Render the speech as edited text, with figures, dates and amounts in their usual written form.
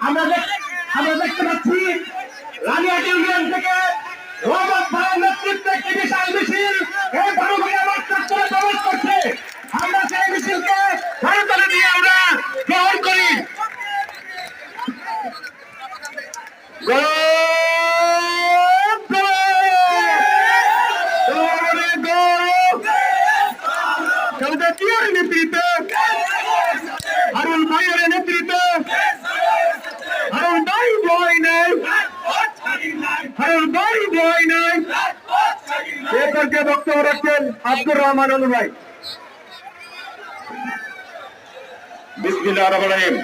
আমরা দেখতে পাচ্ছি রানিয়াট ইউনিয়ন থেকে রহমত ভাইয়ের নেতৃত্বে একটি বিশাল মিছিল এই বারুবাড়িয়া মাঠ চত্বরে প্রবেশ করছে। আমরা সেই মিছিলকে করতালি দিয়ে আমরা গ্রহণ করি। নেতৃত্বে হারুন ভাইয়ের নেতৃত্বে হারুন ভাই ভয় নাই, হারুন ভাই ভয় নাই। এরপরকে বক্তব্য রাখছেন আব্দুর রহমান অনু ভাই। বিসমিল্লাহির রহমানির রহিম।